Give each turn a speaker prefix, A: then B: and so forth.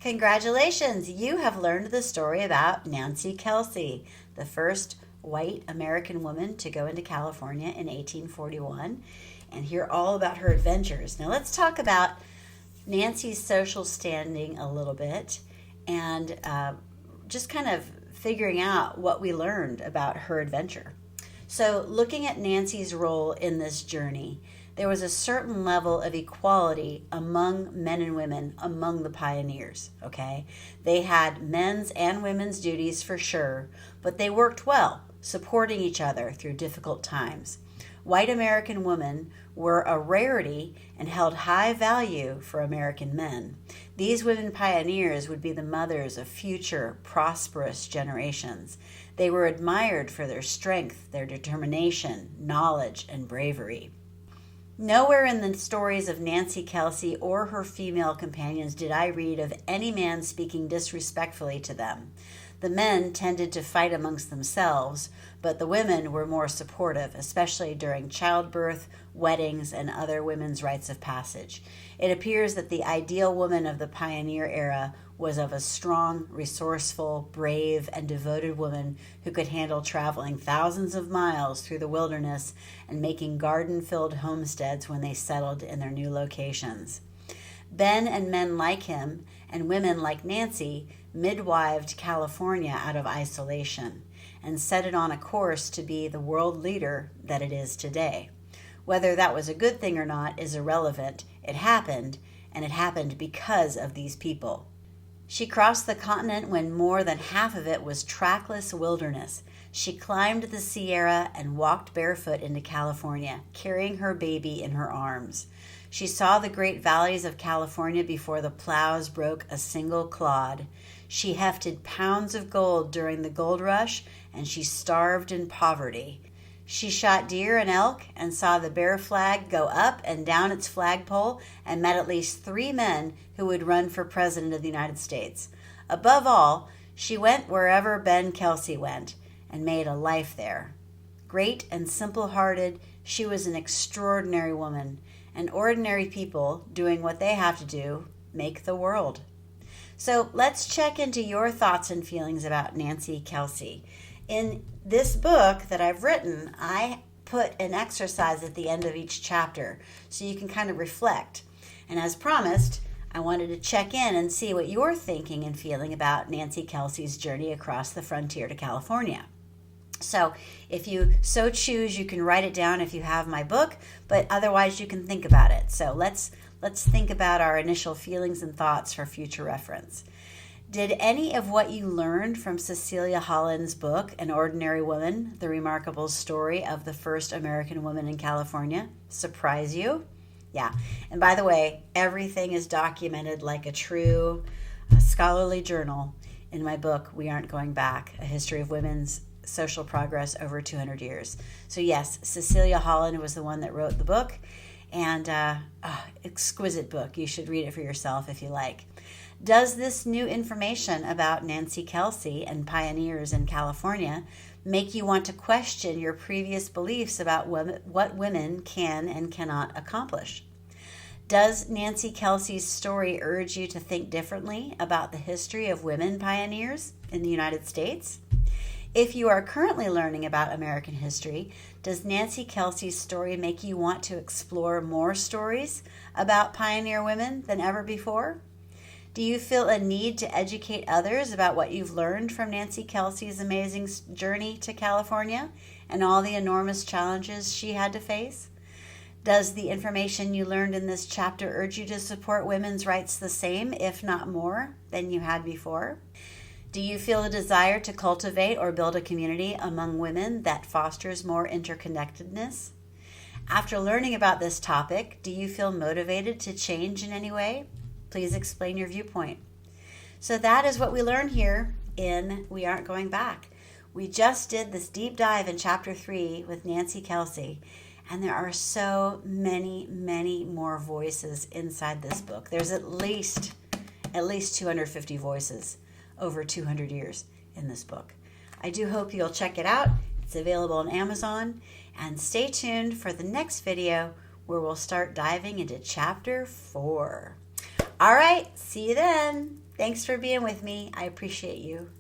A: Congratulations! You have learned the story about Nancy Kelsey, the first white American woman to go into California in 1841, and hear all about her adventures. Now let's talk about Nancy's social standing a little bit and just kind of figuring out what we learned about her adventure. So looking at Nancy's role in this journey, there was a certain level of equality among men and women among the pioneers, okay? They had men's and women's duties for sure, but they worked well, supporting each other through difficult times. White American women were a rarity and held high value for American men. These women pioneers would be the mothers of future prosperous generations. They were admired for their strength, their determination, knowledge, and bravery. Nowhere in the stories of Nancy Kelsey or her female companions did I read of any man speaking disrespectfully to them. The men tended to fight amongst themselves, but the women were more supportive, especially during childbirth, weddings, and other women's rites of passage. It appears that the ideal woman of the pioneer era was of a strong, resourceful, brave, and devoted woman who could handle traveling thousands of miles through the wilderness and making garden-filled homesteads when they settled in their new locations. Ben and men like him, and women like Nancy, midwived California out of isolation and set it on a course to be the world leader that it is today. Whether that was a good thing or not is irrelevant. It happened, and it happened because of these people. She crossed the continent when more than half of it was trackless wilderness. She climbed the Sierra and walked barefoot into California, carrying her baby in her arms. She saw the great valleys of California before the plows broke a single clod. She hefted pounds of gold during the gold rush, and she starved in poverty. She shot deer and elk and saw the bear flag go up and down its flagpole and met at least 3 men who would run for president of the United States. Above all, she went wherever Ben Kelsey went and made a life there. Great and simple-hearted, she was an extraordinary woman, and ordinary people doing what they have to do make the world. So let's check into your thoughts and feelings about Nancy Kelsey. In this book that I've written, I put an exercise at the end of each chapter so you can kind of reflect. And as promised, I wanted to check in and see what you're thinking and feeling about Nancy Kelsey's journey across the frontier to California. So if you so choose, you can write it down if you have my book, but otherwise you can think about it. So let's think about our initial feelings and thoughts for future reference. Did any of what you learned from Cecilia Holland's book, An Ordinary Woman, The Remarkable Story of the First American Woman in California, surprise you? Yeah, and by the way, everything is documented like a true scholarly journal in my book, We Aren't Going Back, A History of Women's Social Progress Over 200 Years. So yes, Cecilia Holland was the one that wrote the book, and exquisite book. You should read it for yourself if you like. Does this new information about Nancy Kelsey and pioneers in California make you want to question your previous beliefs about what women can and cannot accomplish? Does Nancy Kelsey's story urge you to think differently about the history of women pioneers in the United States? If you are currently learning about American history, does Nancy Kelsey's story make you want to explore more stories about pioneer women than ever before? Do you feel a need to educate others about what you've learned from Nancy Kelsey's amazing journey to California and all the enormous challenges she had to face? Does the information you learned in this chapter urge you to support women's rights the same, if not more, than you had before? Do you feel a desire to cultivate or build a community among women that fosters more interconnectedness? After learning about this topic, do you feel motivated to change in any way? Please explain your viewpoint. So that is what we learn here in We Aren't Going Back. We just did this deep dive in Chapter 3 with Nancy Kelsey, and there are so many, many more voices inside this book. There's at least 250 voices over 200 years in this book. I do hope you'll check it out. It's available on Amazon. And stay tuned for the next video where we'll start diving into Chapter 4. All right, see you then. Thanks for being with me. I appreciate you.